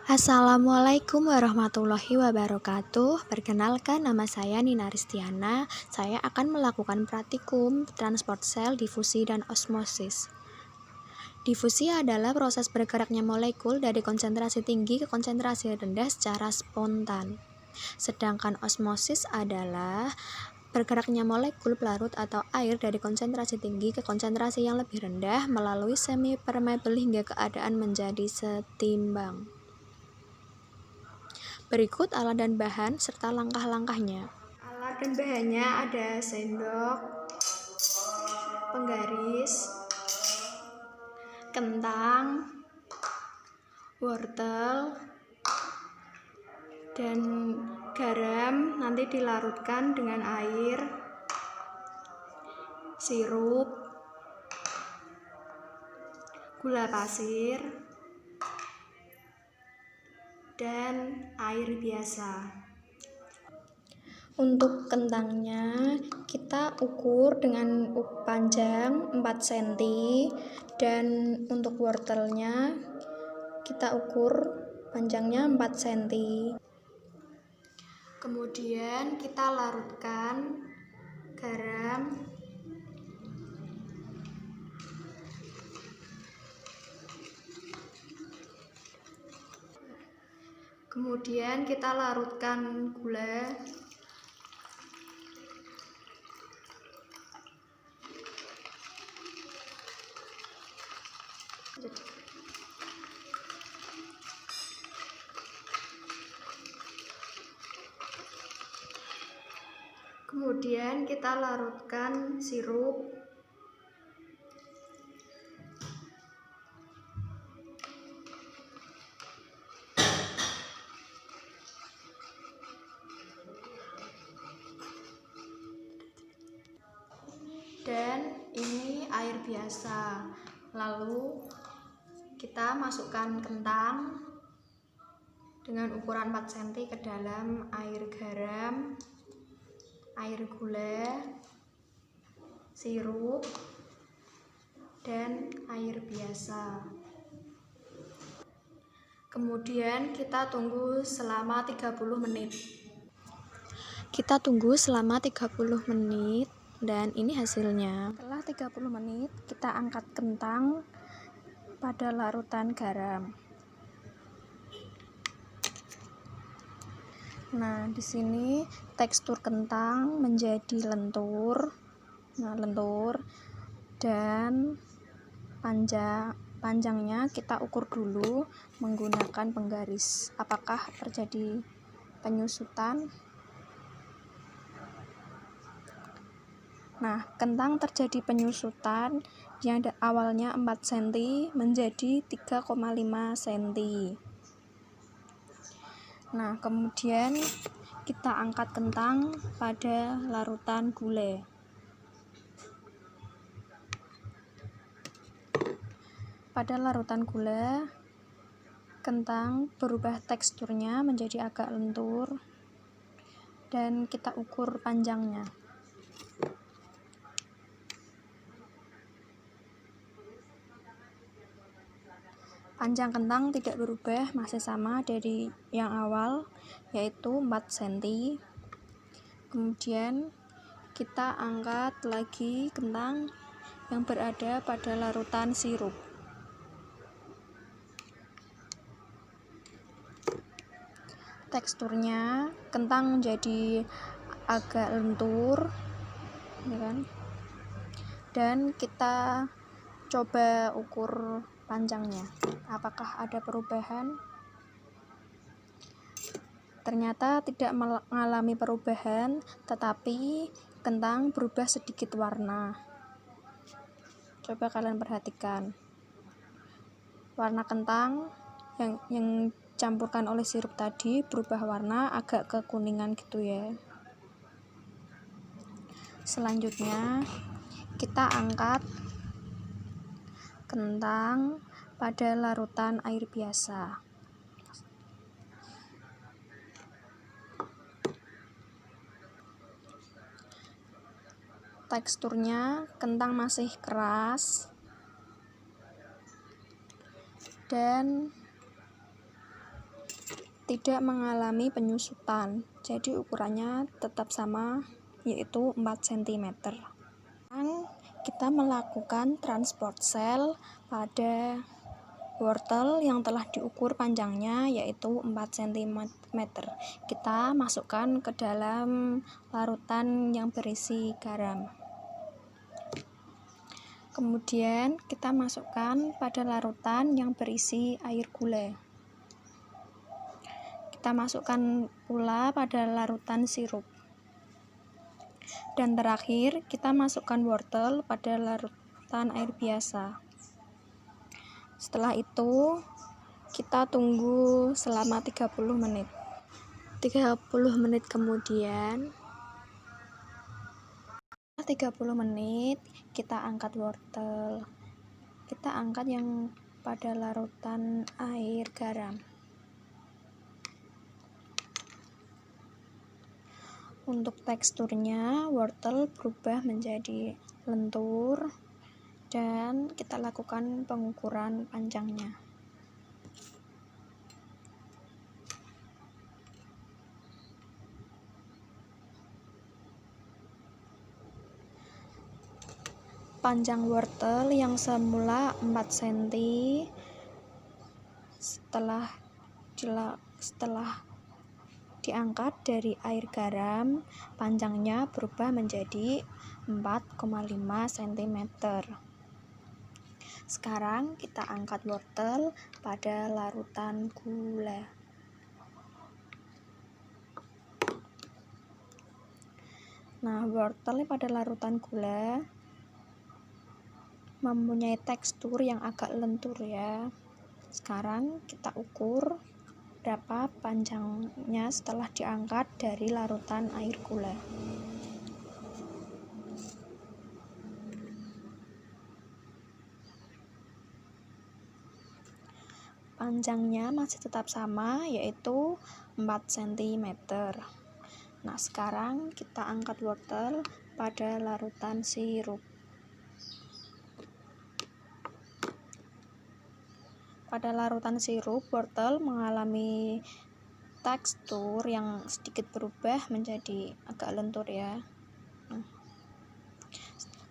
Assalamualaikum warahmatullahi wabarakatuh. Perkenalkan, nama saya Nina Ristiana. Saya akan melakukan praktikum transport sel, difusi, dan osmosis. Difusi adalah proses bergeraknya molekul dari konsentrasi tinggi ke konsentrasi rendah secara spontan. Sedangkan osmosis adalah bergeraknya molekul pelarut atau air dari konsentrasi tinggi ke konsentrasi yang lebih rendah melalui semi-permeable hingga keadaan menjadi setimbang. Berikut alat dan bahan serta langkah-langkahnya. Alat dan bahannya ada sendok, penggaris, kentang, wortel, dan garam nanti dilarutkan dengan air, sirup, gula pasir, dan air biasa. Untuk kentangnya kita ukur dengan panjang 4 cm dan untuk wortelnya kita ukur panjangnya 4 cm. Kemudian kita larutkan garam, kemudian kita larutkan gula, kemudian kita larutkan sirup, dan ini air biasa. Lalu kita masukkan kentang dengan ukuran 4 cm ke dalam air garam, air gula, sirup, dan air biasa. Kemudian kita tunggu selama 30 menit. Kita tunggu selama 30 menit dan ini hasilnya. Setelah 30 menit kita angkat kentang pada larutan garam. Nah, di sini tekstur kentang menjadi lentur. Nah, lentur dan panjangnya kita ukur dulu menggunakan penggaris. Apakah terjadi penyusutan? Nah, kentang terjadi penyusutan yang awalnya 4 cm menjadi 3,5 cm. Nah, kemudian kita angkat kentang pada larutan gula. Pada larutan gula, kentang berubah teksturnya menjadi agak lentur dan kita ukur panjangnya. Panjang kentang tidak berubah, masih sama dari yang awal, yaitu 4 cm. Kemudian kita angkat lagi kentang yang berada pada larutan sirup. Teksturnya kentang menjadi agak lentur, ya kan? Dan kita coba ukur panjangnya. Apakah ada perubahan? Ternyata tidak mengalami perubahan, tetapi kentang berubah sedikit warna. Coba kalian perhatikan. Warna kentang yang campurkan oleh sirup tadi berubah warna agak kekuningan gitu ya. Selanjutnya kita angkat kentang pada larutan air biasa. Teksturnya kentang masih keras dan tidak mengalami penyusutan, jadi ukurannya tetap sama, yaitu 4 cm. Sekarang kita melakukan transport sel pada wortel yang telah diukur panjangnya yaitu 4 cm. Kita masukkan ke dalam larutan yang berisi garam. Kemudian kita masukkan pada larutan yang berisi air gula. Kita masukkan pula pada larutan sirup. Dan terakhir, kita masukkan wortel pada larutan air biasa. Setelah itu, kita tunggu selama 30 menit. 30 menit kemudian, 30 menit, kita angkat wortel. Kita angkat yang pada larutan air garam. Untuk teksturnya, wortel berubah menjadi lentur dan kita lakukan pengukuran panjangnya. Panjang wortel yang semula 4 cm setelah diangkat dari air garam, panjangnya berubah menjadi 4,5 cm. Sekarang kita angkat wortel pada larutan gula. Nah, wortel pada larutan gula mempunyai tekstur yang agak lentur ya. Sekarang kita ukur berapa panjangnya setelah diangkat dari larutan air gula. Panjangnya masih tetap sama, yaitu 4 cm. Nah, sekarang kita angkat wortel pada larutan sirup. Pada larutan sirup, wortel mengalami tekstur yang sedikit berubah menjadi agak lentur ya.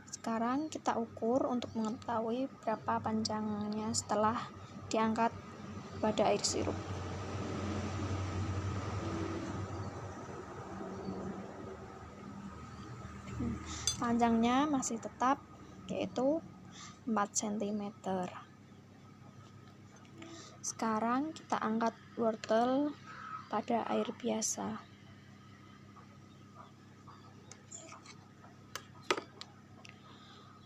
Sekarang kita ukur untuk mengetahui berapa panjangnya setelah diangkat pada air sirup. Panjangnya masih tetap, yaitu 4 cm. Sekarang kita angkat wortel pada air biasa.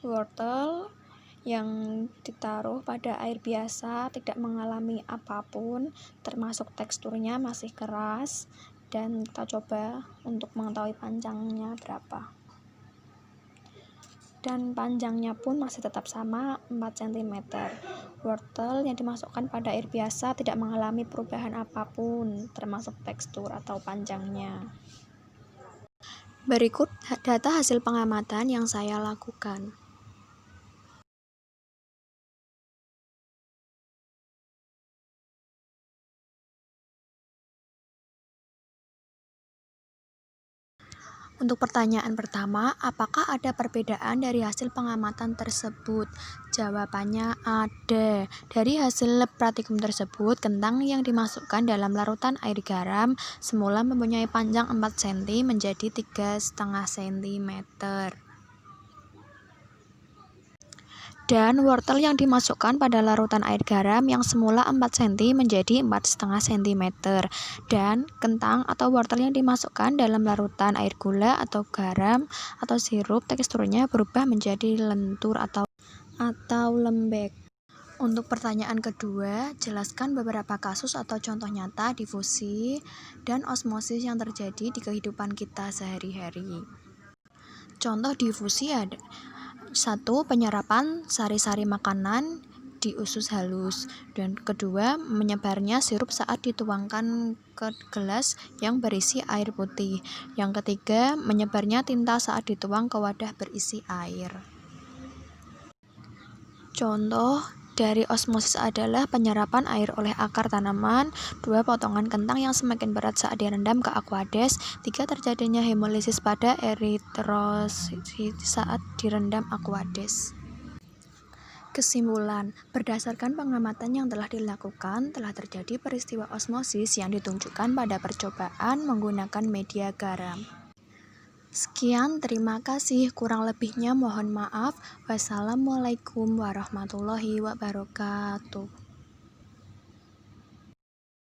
Wortel yang ditaruh pada air biasa tidak mengalami apapun, termasuk teksturnya masih keras, dan kita coba untuk mengetahui panjangnya berapa. Dan panjangnya pun masih tetap sama, 4 cm. Wortel yang dimasukkan pada air biasa tidak mengalami perubahan apapun, termasuk tekstur atau panjangnya. Berikut data hasil pengamatan yang saya lakukan. Untuk pertanyaan pertama, apakah ada perbedaan dari hasil pengamatan tersebut? Jawabannya ada. Dari hasil praktikum tersebut, kentang yang dimasukkan dalam larutan air garam semula mempunyai panjang 4 cm menjadi 3,5 cm. Dan wortel yang dimasukkan pada larutan air garam yang semula 4 cm menjadi 4,5 cm. Dan kentang atau wortel yang dimasukkan dalam larutan air gula atau garam atau sirup teksturnya berubah menjadi lentur atau lembek. Untuk pertanyaan kedua, jelaskan beberapa kasus atau contoh nyata difusi dan osmosis yang terjadi di kehidupan kita sehari-hari. Contoh difusi ada: 1. Penyerapan sari-sari makanan di usus halus, dan kedua, menyebarnya sirup saat dituangkan ke gelas yang berisi air putih. Yang ketiga, menyebarnya tinta saat dituang ke wadah berisi air. Contoh dari osmosis adalah penyerapan air oleh akar tanaman. 2. Potongan kentang yang semakin berat saat direndam ke aqueous. 3. Terjadinya hemolisis pada eritrosit saat direndam aqueous. Kesimpulan, berdasarkan pengamatan yang telah dilakukan, telah terjadi peristiwa osmosis yang ditunjukkan pada percobaan menggunakan media garam. Sekian, terima kasih. Kurang lebihnya mohon maaf. Wassalamualaikum warahmatullahi wabarakatuh.